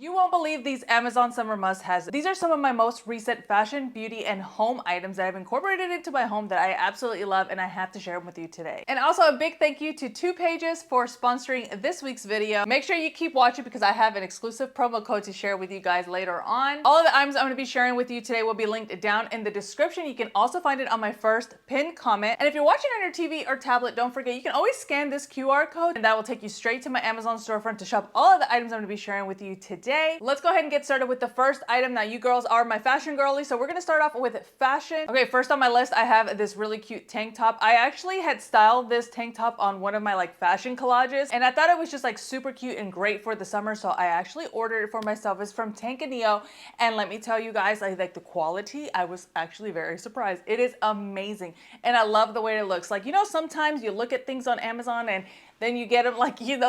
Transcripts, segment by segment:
You won't believe these Amazon summer must-haves. These are some of my most recent fashion, beauty, and home items that I've incorporated into my home that I absolutely love, and I have to share them with you today. And also a big thank you to 2Pages for sponsoring this week's video. Make sure you keep watching because I have an exclusive promo code to share with you guys later on. All of the items I'm going to be sharing with you today will be linked down in the description. You can also find it on my first pinned comment. And if you're watching on your TV or tablet, don't forget you can always scan this QR code and that will take you straight to my Amazon storefront to shop all of the items I'm going to be sharing with you today. Let's go ahead and get started with the first item. Now, you girls are my fashion girlies, so we're gonna start off with fashion. Okay, first on my list, I have this really cute tank top. I actually had styled this tank top on one of my fashion collages, and I thought it was just super cute and great for the summer, so I actually ordered it for myself. It's from Tank & Neo, and let me tell you guys, like the quality, I was actually very surprised. It is amazing, and I love the way it looks. Like, you know, sometimes you look at things on Amazon and then you get them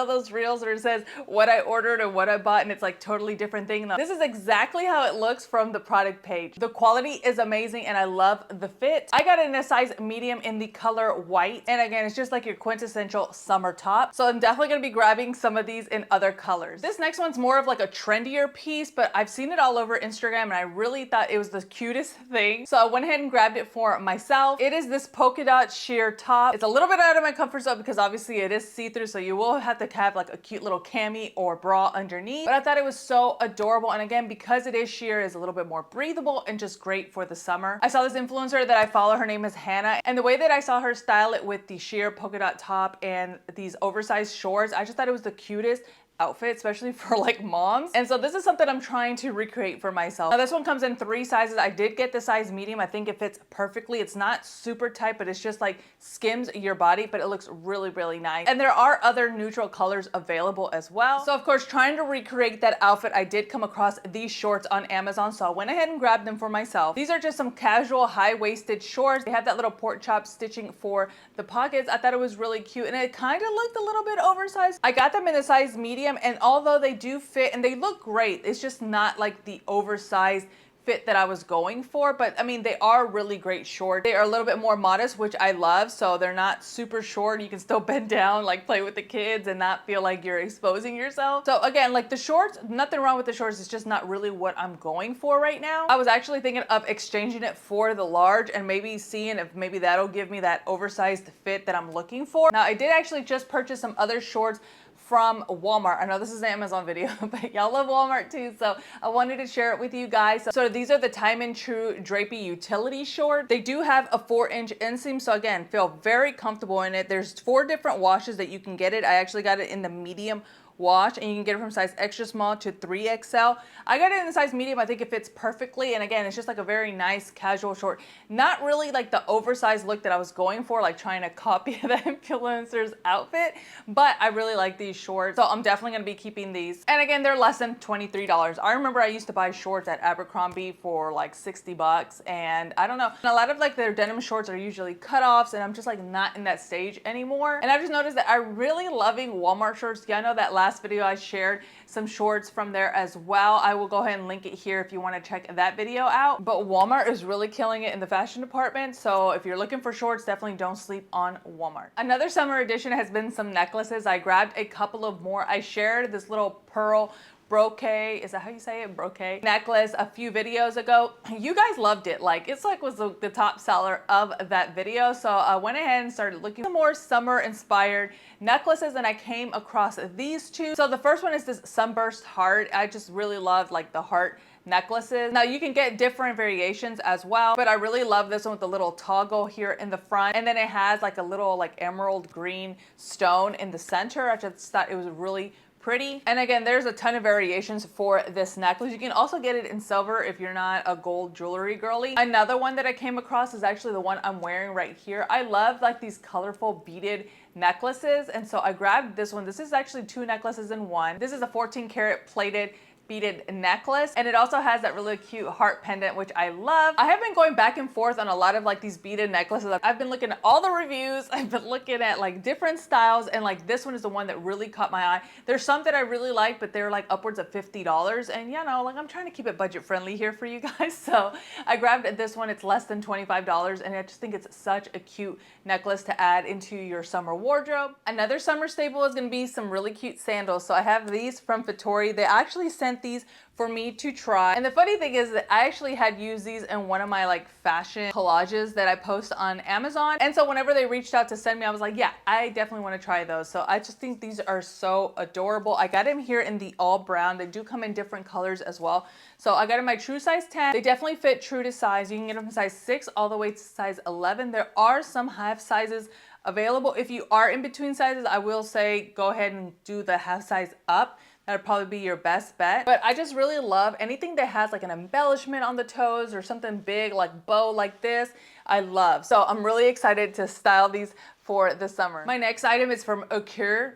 those reels where it says what I ordered or what I bought and it's like totally different thing. This is exactly how it looks from the product page. The quality is amazing and I love the fit. I got it in a size medium in the color white. And again, it's just like your quintessential summer top. So I'm definitely gonna be grabbing some of these in other colors. This next one's more of like a trendier piece, but I've seen it all over Instagram and I really thought it was the cutest thing. So I went ahead and grabbed it for myself. It is this polka dot sheer top. It's a little bit out of my comfort zone because obviously it is see-through, so you will have to have like a cute little cami or bra underneath, but I thought it was so adorable. And again, because it is sheer, it's a little bit more breathable and just great for the summer. I saw this influencer that I follow, her name is Hannah, and the way that I saw her style it with the sheer polka dot top and these oversized shorts, I just thought it was the cutest outfit, especially for like moms. And so this is something I'm trying to recreate for myself. Now this one comes in 3 sizes. I did get the size medium. I think it fits perfectly. It's not super tight, but it's just like skims your body, but it looks really, really nice. And there are other neutral colors available as well. So of course, trying to recreate that outfit, I did come across these shorts on Amazon. So I went ahead and grabbed them for myself. These are just some casual high-waisted shorts. They have that little pork chop stitching for the pockets. I thought it was really cute and it kind of looked a little bit oversized. I got them in a size medium, and although they do fit and they look great, it's just not like the oversized fit that I was going for. But I mean, they are really great shorts. They are a little bit more modest, which I love. So they're not super short. You can still bend down, like play with the kids and not feel like you're exposing yourself. So again, like the shorts, nothing wrong with the shorts. It's just not really what I'm going for right now. I was actually thinking of exchanging it for the large and maybe seeing if maybe that'll give me that oversized fit that I'm looking for. Now, I did actually just purchase some other shorts from Walmart. I know this is an Amazon video, but y'all love Walmart too, so I wanted to share it with you guys. So these are the Time and True Drapey utility short. They do have a 4-inch inseam, so again, feel very comfortable in it. There's 4 different washes that you can get it. I actually got it in the medium wash, and you can get it from size extra small to 3XL. I got it in the size medium. I think it fits perfectly, and again, it's just like a very nice casual short. Not really like the oversized look that I was going for, like trying to copy the influencer's outfit, but I really like these shorts, so I'm definitely gonna be keeping these. And again, they're less than $23. I remember I used to buy shorts at Abercrombie for like 60 bucks, and I don't know, and a lot of like their denim shorts are usually cutoffs, and I'm just like not in that stage anymore. And I've just noticed that I'm really loving Walmart shorts. Yeah, I know that last video I shared some shorts from there as well. I will go ahead and link it here if you want to check that video out. But Walmart is really killing it in the fashion department. So if you're looking for shorts, definitely don't sleep on Walmart. Another summer addition has been some necklaces. I grabbed a couple of more. I shared this little pearl brocade, is that how you say it? Brocade necklace a few videos ago. You guys loved it. Like it's like was the top seller of that video. So I went ahead and started looking for more summer inspired necklaces, and I came across these two. So the first one is this sunburst heart. I just really love like the heart necklaces. Now you can get different variations as well, but I really love this one with the little toggle here in the front, and then it has like a little like emerald green stone in the center. I just thought it was really pretty. And again, there's a ton of variations for this necklace. You can also get it in silver if you're not a gold jewelry girly. Another one that I came across is actually the one I'm wearing right here. I love like these colorful beaded necklaces, and so I grabbed this one. This is actually 2 necklaces in one. This is a 14 karat plated beaded necklace, and it also has that really cute heart pendant, which I love. I have been going back and forth on a lot of like these beaded necklaces. I've been looking at all the reviews. I've been looking at like different styles, and like this one is the one that really caught my eye. There's some that I really like, but they're like upwards of $50, and you know, like I'm trying to keep it budget friendly here for you guys. So I grabbed this one. It's less than $25, and I just think it's such a cute necklace to add into your summer wardrobe. Another summer staple is going to be some really cute sandals. So I have these from Fattori. They actually sent sent these for me to try. And the funny thing is that I actually had used these in one of my like fashion collages that I post on Amazon. And so whenever they reached out to send me, I was like, yeah, I definitely want to try those. So I just think these are so adorable. I got them here in the all brown. They do come in different colors as well. So I got in my true size 10. They definitely fit true to size. You can get them from size 6 all the way to size 11. There are some half sizes available. If you are in between sizes, I will say go ahead and do the half size up. That'd probably be your best bet. But I just really love anything that has like an embellishment on the toes or something big like bow like this. I love. So I'm really excited to style these for the summer. My next item is from Aqua.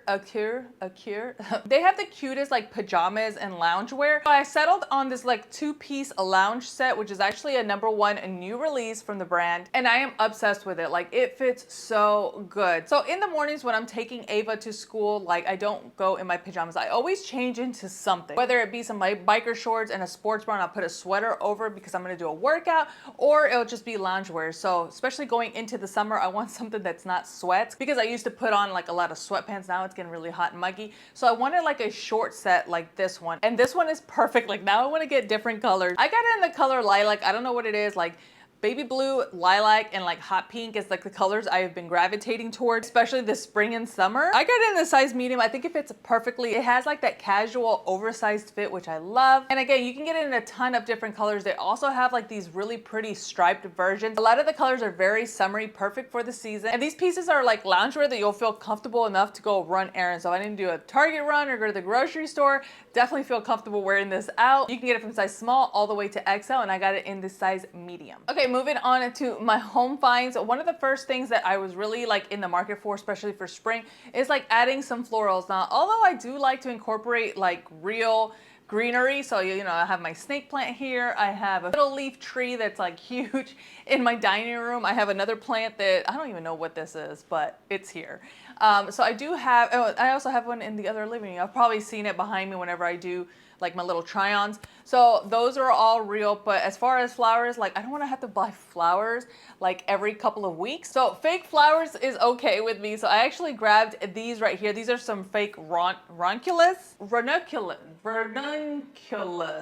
They have the cutest like pajamas and loungewear. So I settled on this like 2-piece lounge set, which is actually a #1 new release from the brand. And I am obsessed with it. Like it fits so good. So in the mornings when I'm taking Ava to school, like I don't go in my pajamas. I always change into something, whether it be some like biker shorts and a sports bra and I'll put a sweater over because I'm gonna do a workout, or it'll just be loungewear. So especially going into the summer, I want something that's not sweats because I used to put on like a lot of sweatpants. Now it's getting really hot and muggy. So I wanted like a short set like this one. And this one is perfect. Like now I want to get different colors. I got it in the color lilac. I don't know what it is. Like baby blue, lilac, and like hot pink is like the colors I have been gravitating towards, especially this spring and summer. I got it in the size medium. I think it fits perfectly. It has like that casual oversized fit, which I love. And again, you can get it in a ton of different colors. They also have like these really pretty striped versions. A lot of the colors are very summery, perfect for the season. And these pieces are like loungewear that you'll feel comfortable enough to go run errands. So I didn't do a Target run or go to the grocery store. Definitely feel comfortable wearing this out. You can get it from size small all the way to XL, and I got it in the size medium. Okay, moving on to my home finds. One of the first things that I was really like in the market for, especially for spring, is like adding some florals. Now, although I do like to incorporate like real greenery, so you know, I have my snake plant here. I have a little leaf tree that's like huge in my dining room. I have another plant that I don't even know what this is, but it's here. So I do have, oh, I also have one in the other living room. I've probably seen it behind me whenever I do like my little try-ons. So those are all real, but as far as flowers, like I don't want to have to buy flowers like every couple of weeks. So fake flowers is okay with me. So I actually grabbed these right here. These are some fake ranunculus.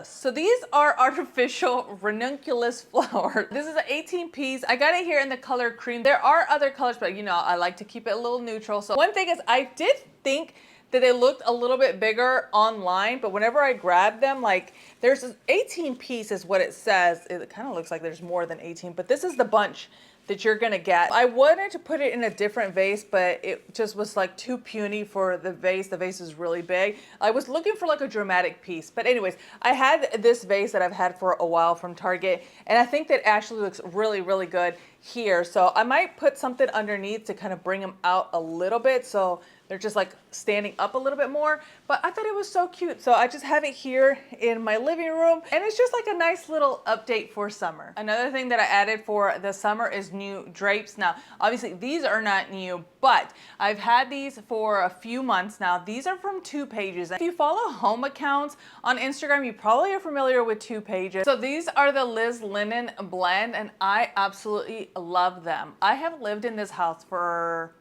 So these are artificial ranunculus flowers. This is an 18 piece. I got it here in the color cream. There are other colors, but you know, I like to keep it a little neutral. So one thing is I did think that they looked a little bit bigger online, but whenever I grabbed them, like there's this 18 piece is what it says. It kind of looks like there's more than 18, but this is the bunch that you're gonna get. I wanted to put it in a different vase, but it just was like too puny for the vase. The vase is really big. I was looking for like a dramatic piece, but anyways, I had this vase that I've had for a while from Target, and I think that actually looks really, really good here. So I might put something underneath to kind of bring them out a little bit, so they're just like standing up a little bit more, but I thought it was so cute. So I just have it here in my living room, and it's just like a nice little update for summer. Another thing that I added for the summer is new drapes. Now, obviously these are not new, but I've had these for a few months now. These are from 2 Pages. If you follow home accounts on Instagram, you probably are familiar with 2 Pages. So these are the Liz Linen blend, and I absolutely love them. I have lived in this house for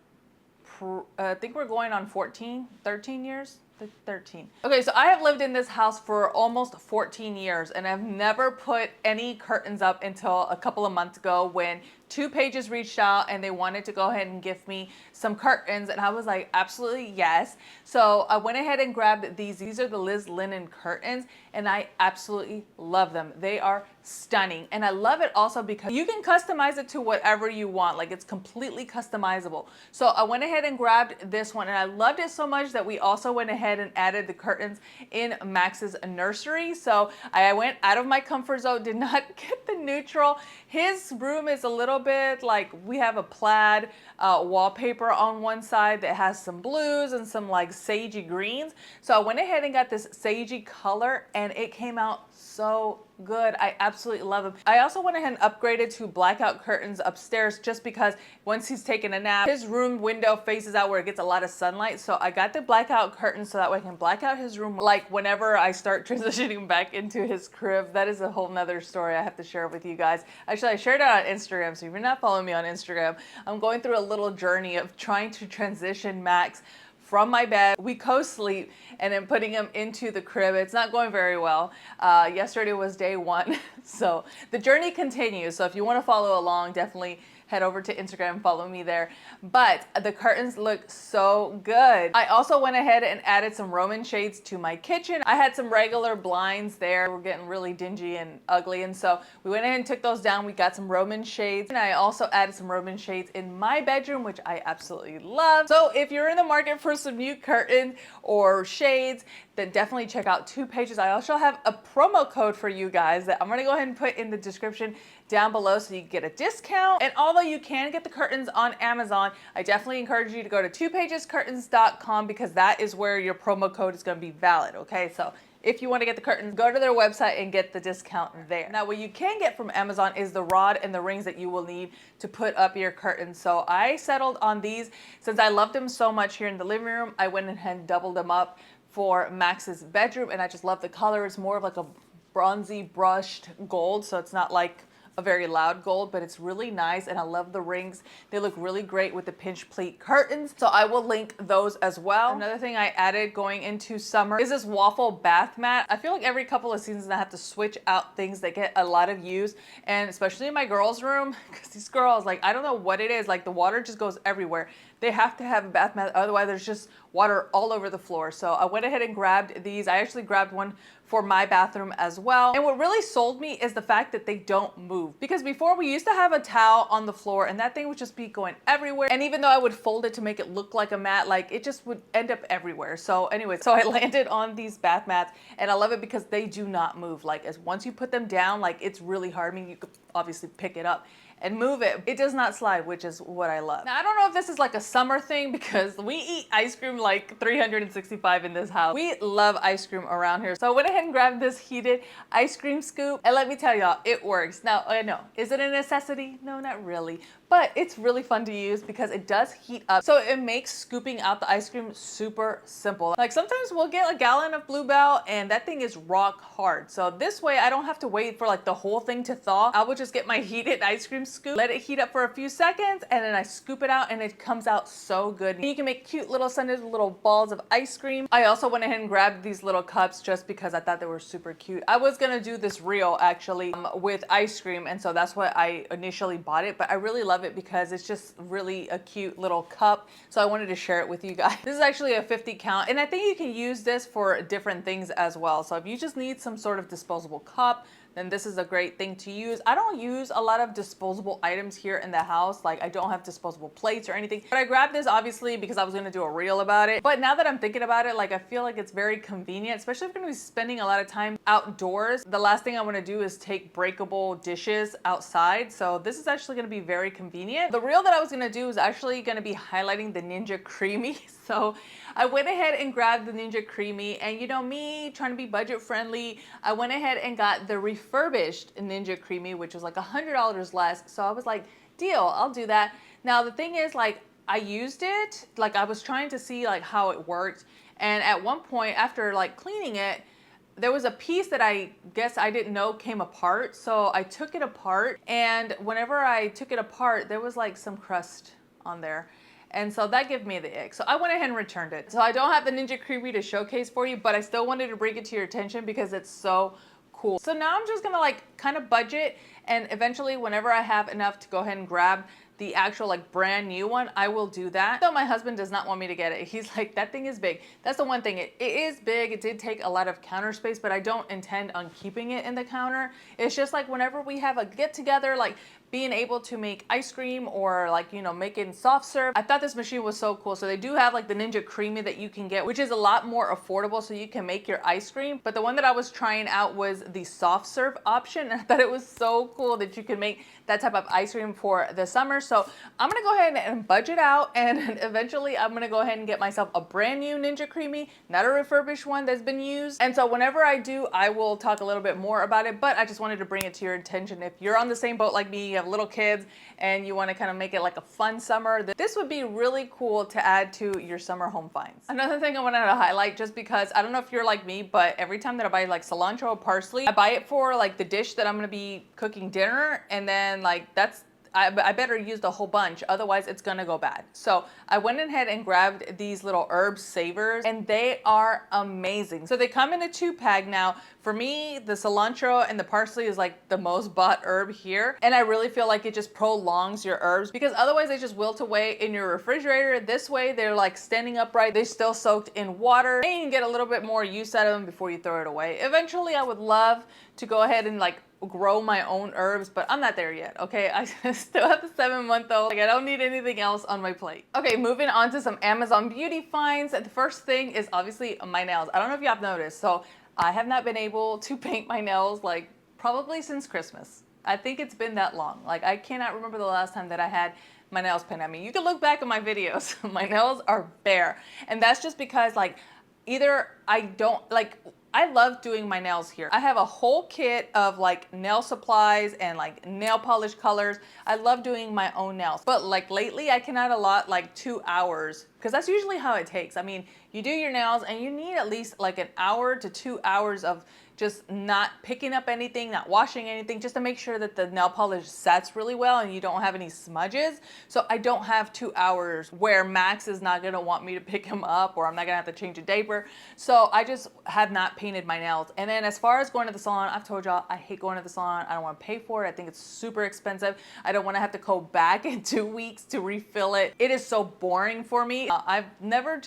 I think we're going on 13 years. 13. Okay, so I have lived in this house for almost 14 years, and I've never put any curtains up until a couple of months ago when 2 Pages reached out and they wanted to go ahead and give me some curtains, and I was like, absolutely yes. So I went ahead and grabbed these. These are the Liz Linen curtains, and I absolutely love them. They are stunning, and I love it also because you can customize it to whatever you want. Like, it's completely customizable. So I went ahead and grabbed this one, and I loved it so much that we also went ahead and added the curtains in Max's nursery. So I went out of my comfort zone, did not get the neutral. His room is a little bit like, we have a plaid wallpaper on one side that has some blues and some like sagey greens. So I went ahead and got this sagey color, and it came out so good. I absolutely love them. I also went ahead and upgraded to blackout curtains upstairs just because once he's taking a nap, his room window faces out where it gets a lot of sunlight. So I got the blackout curtains so that way I can black out his room like whenever I start transitioning back into his crib. That is a whole nother story I have to share with you guys. Actually, I shared it on Instagram, so if you're not following me on Instagram, I'm going through a little journey of trying to transition Max from my bed. We co-sleep and then putting him into the crib. It's not going very well. Yesterday was day one. So the journey continues. So if you want to follow along, definitely head over to Instagram and follow me there. But the curtains look so good. I also went ahead and added some Roman shades to my kitchen. I had some regular blinds there. We're getting really dingy and ugly. And so we went ahead and took those down. We got some Roman shades. And I also added some Roman shades in my bedroom, which I absolutely love. So if you're in the market for some new curtains or shades, then definitely check out 2 Pages. I also have a promo code for you guys that I'm gonna go ahead and put in the description down below so you can get a discount. And although you can get the curtains on Amazon, I definitely encourage you to go to 2pagescurtains.com because that is where your promo code is gonna be valid, okay? So if you want to get the curtains, go to their website and get the discount there. Now, what you can get from Amazon is the rod and the rings that you will need to put up your curtains. So I settled on these. Since I loved them so much here in the living room, I went ahead and doubled them up for Max's bedroom, and I just love the color. It's more of like a bronzy brushed gold, so it's not like a very loud gold, but it's really nice, and I love the rings. They look really great with the Pinch Pleat curtains, so I will link those as well. Another thing I added going into summer is this waffle bath mat. I feel like every couple of seasons I have to switch out things that get a lot of use, and especially in my girls' room, because these girls, like, I don't know what it is, like the water just goes everywhere. They have to have a bath mat, otherwise there's just water all over the floor. So I went ahead and grabbed these. I actually grabbed one for my bathroom as well. And what really sold me is the fact that they don't move. Because before we used to have a towel on the floor and that thing would just be going everywhere. And even though I would fold it to make it look like a mat, like it just would end up everywhere. So anyway, so I landed on these bath mats and I love it because they do not move. Like as once you put them down, like it's really hard. I mean, you could obviously pick it up and move it. It does not slide, which is what I love. Now, I don't know if this is like a summer thing because we eat ice cream like 365 in this house. We love ice cream around here. So I went ahead and grabbed this heated ice cream scoop. And let me tell y'all, it works. Now, I know, is it a necessity? No, not really. But it's really fun to use because it does heat up. So it makes scooping out the ice cream super simple. Like sometimes we'll get a gallon of Blue Bell and that thing is rock hard. So this way I don't have to wait for like the whole thing to thaw. I will just get my heated ice cream scoop, let it heat up for a few seconds, and then I scoop it out and it comes out so good. And you can make cute little sundaes with little balls of ice cream. I also went ahead and grabbed these little cups just because I thought they were super cute. I was gonna do this reel actually with ice cream, and so that's why I initially bought it, but I really love it because it's just really a cute little cup. So I wanted to share it with you guys. This is actually a 50 count, and I think you can use this for different things as well. So if you just need some sort of disposable cup, then this is a great thing to use. I don't use a lot of disposable items here in the house. Like I don't have disposable plates or anything, but I grabbed this obviously because I was gonna do a reel about it. But now that I'm thinking about it, like I feel like it's very convenient, especially if you're gonna be spending a lot of time outdoors. The last thing I wanna do is take breakable dishes outside. So this is actually gonna be very convenient. The reel that I was gonna do is actually gonna be highlighting the Ninja Creamy. So I went ahead and grabbed the Ninja Creamy, and you know me trying to be budget friendly, I went ahead and got the refurbished Ninja Creamy, which was like $100 less. So I was like, deal, I'll do that. Now the thing is, like, I used it, like I was trying to see like how it worked, and at one point after like cleaning it, there was a piece that I guess I didn't know came apart. So I took it apart, and whenever I took it apart, there was like some crust on there. And so that gave me the ick. So I went ahead and returned it. So I don't have the Ninja Creamy to showcase for you, but I still wanted to bring it to your attention because it's so cool. So now I'm just gonna like kind of budget, and eventually whenever I have enough to go ahead and grab the actual like brand new one, I will do that. Though my husband does not want me to get it. He's like, that thing is big. That's the one thing. It is big. It did take a lot of counter space, but I don't intend on keeping it in the counter. It's just like whenever we have a get together, like being able to make ice cream or like, you know, making soft serve. I thought this machine was so cool. So they do have like the Ninja Creamy that you can get, which is a lot more affordable, so you can make your ice cream. But the one that I was trying out was the soft serve option, and I thought it was so cool that you can make that type of ice cream for the summer. So I'm gonna go ahead and budget out, and eventually I'm gonna go ahead and get myself a brand new Ninja Creamy, not a refurbished one that's been used. And so whenever I do, I will talk a little bit more about it, but I just wanted to bring it to your attention. If you're on the same boat like me, you have little kids, and you wanna kind of make it like a fun summer, this would be really cool to add to your summer home finds. Another thing I wanted to highlight, just because I don't know if you're like me, but every time that I buy like cilantro or parsley, I buy it for like the dish that I'm gonna be cooking dinner, and then like I better use the whole bunch, otherwise it's gonna go bad. So I went ahead and grabbed these little herb savers, and they are amazing. So they come in a 2-pack. Now, for me, the cilantro and the parsley is like the most bought herb here, and I really feel like it just prolongs your herbs, because otherwise they just wilt away in your refrigerator. This way they're like standing upright, they're still soaked in water, and you can get a little bit more use out of them before you throw it away. Eventually I would love to go ahead and like grow my own herbs, but I'm not there yet, okay? I still have the 7-month-old. Like, I don't need anything else on my plate. Okay, moving on to some Amazon beauty finds. The first thing is obviously my nails. I don't know if you have noticed, so I have not been able to paint my nails like probably since Christmas. I think it's been that long. Like, I cannot remember the last time that I had my nails painted. I mean, you can look back at my videos. My nails are bare, and that's just because like either I don't like, I love doing my nails here. I have a whole kit of like nail supplies and like nail polish colors. I love doing my own nails. But like lately I cannot allot like 2 hours, because that's usually how it takes. I mean, you do your nails and you need at least like an hour to 2 hours of just not picking up anything, not washing anything, just to make sure that the nail polish sets really well and you don't have any smudges. So I don't have 2 hours where Max is not gonna want me to pick him up, or I'm not gonna have to change a diaper. So I just have not painted my nails. And then as far as going to the salon, I've told y'all I hate going to the salon. I don't want to pay for it. I think it's super expensive. I don't want to have to go back in 2 weeks to refill it. It is so boring for me. I've never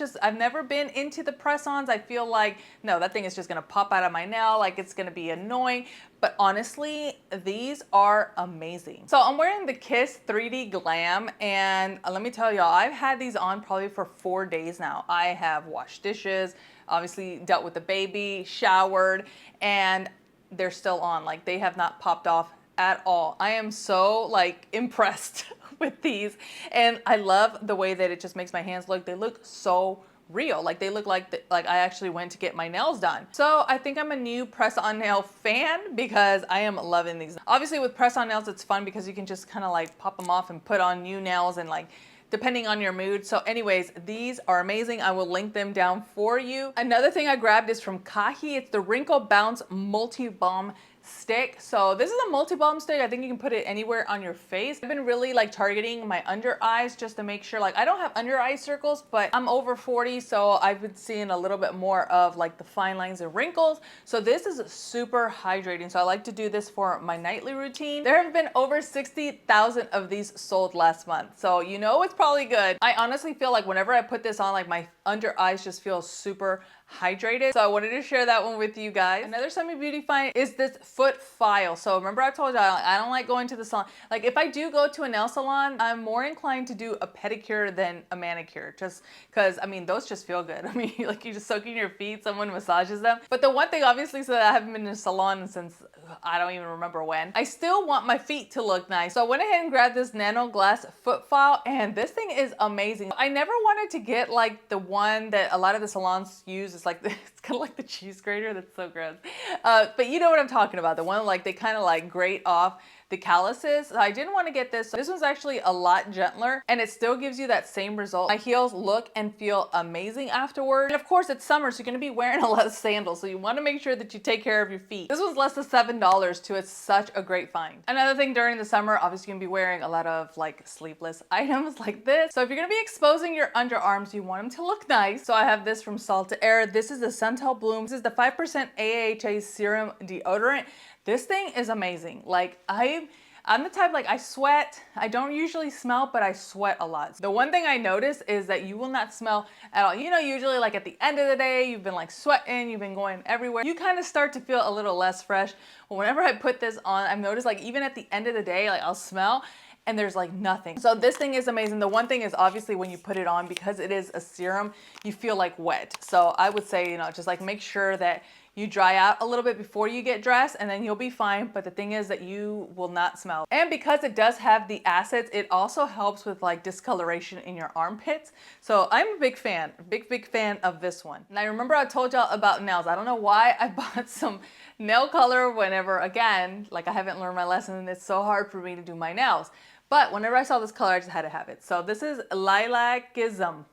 been into the press-ons. I feel like, no, that thing is just gonna pop out of my nail. Like, it's gonna be annoying. But honestly, these are amazing. So I'm wearing the Kiss 3D Glam, and let me tell y'all, I've had these on probably for 4 days now. I have washed dishes, obviously dealt with the baby, showered, and they're still on. Like, they have not popped off at all. I am so like impressed with these, and I love the way that it just makes my hands look. They look so real. Like, they look like I actually went to get my nails done. So I think I'm a new press-on nail fan, because I am loving these. Obviously with press-on nails, it's fun because you can just kind of like pop them off and put on new nails, and like depending on your mood. So anyways, these are amazing. I will link them down for you. Another thing I grabbed is from Kahi. It's the Wrinkle Bounce Multi-Balm stick. So this is a multi-balm stick. I think you can put it anywhere on your face. I've been really like targeting my under eyes just to make sure, like, I don't have under eye circles, but I'm over 40, so I've been seeing a little bit more of like the fine lines and wrinkles. So this is super hydrating. So I like to do this for my nightly routine. There have been over 60,000 of these sold last month, so you know it's probably good. I honestly feel like whenever I put this on, like my under eyes just feel super hydrated. So I wanted to share that one with you guys. Another semi beauty find is this foot file. So remember I told you I don't like going to the salon. Like, if I do go to a nail salon, I'm more inclined to do a pedicure than a manicure, just because I mean those just feel good. I mean, like, you're just soaking your feet, someone massages them. But the one thing, obviously, so that I haven't been in a salon since I don't even remember when, I still want my feet to look nice. So I went ahead and grabbed this nano glass foot file, and this thing is amazing. I never wanted to get like the one that a lot of the salons use. It's like it's kind of like the cheese grater. That's so gross. But you know what I'm talking about. The one like they kind of like grate off the calluses. So I didn't want to get this. So this one's actually a lot gentler, and it still gives you that same result. My heels look and feel amazing afterward. And of course it's summer, so you're gonna be wearing a lot of sandals. So you want to make sure that you take care of your feet. This was less than $7 too. It's such a great find. Another thing during the summer, obviously you're gonna be wearing a lot of like sleeveless items like this. So if you're gonna be exposing your underarms, you want them to look nice. So I have this from Salt to Air. This is the Suntel Bloom. This is the 5% AHA serum deodorant. This thing is amazing. Like, I'm the type, like, I sweat. I don't usually smell, but I sweat a lot. The one thing I notice is that you will not smell at all. You know, usually like at the end of the day, you've been like sweating, you've been going everywhere. You kind of start to feel a little less fresh. But whenever I put this on, I've noticed like even at the end of the day, like I'll smell and there's like nothing. So this thing is amazing. The one thing is obviously when you put it on, because it is a serum, you feel like wet. So I would say, you know, just like make sure that you dry out a little bit before you get dressed, and then you'll be fine. But the thing is that you will not smell. And because it does have the acids, it also helps with like discoloration in your armpits. So I'm a big fan, big fan of this one. And I remember I told y'all about nails. I don't know why I bought some nail color whenever, again, like I haven't learned my lesson and it's so hard for me to do my nails. But whenever I saw this color, I just had to have it. So this is Lilacism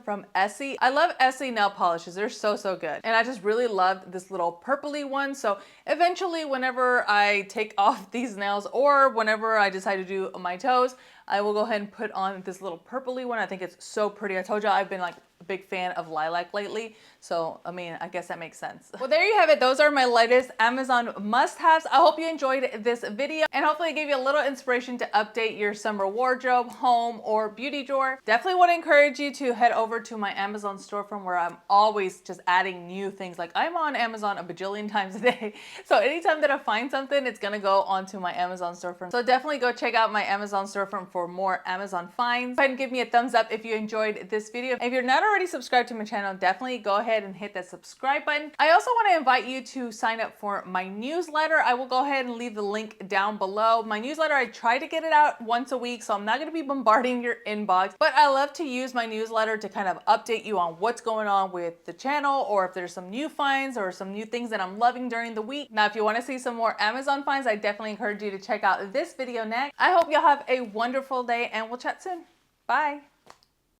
from Essie. I love Essie nail polishes. They're so good. And I just really loved this little purpley one. So eventually, whenever I take off these nails or whenever I decide to do my toes, I will go ahead and put on this little purpley one. I think it's so pretty. I told you I've been like a big fan of lilac lately. So, I mean, I guess that makes sense. Well, there you have it. Those are my latest Amazon must-haves. I hope you enjoyed this video and hopefully it gave you a little inspiration to update your summer wardrobe, home, or beauty drawer. Definitely want to encourage you to head over to my Amazon storefront where I'm always just adding new things. Like I'm on Amazon a bajillion times a day. So anytime that I find something, it's going to go onto my Amazon storefront. So definitely go check out my Amazon storefront for more Amazon finds. Go ahead and give me a thumbs up if you enjoyed this video. And if you're not already subscribed to my channel, definitely go ahead and hit that subscribe button. I also want to invite you to sign up for my newsletter. I will go ahead and leave the link down below. My newsletter, I try to get it out once a week, so I'm not going to be bombarding your inbox, but I love to use my newsletter to kind of update you on what's going on with the channel, or if there's some new finds or some new things that I'm loving during the week. Now, if you want to see some more Amazon finds, I definitely encourage you to check out this video next. I hope y'all have a wonderful day and we'll chat soon. Bye.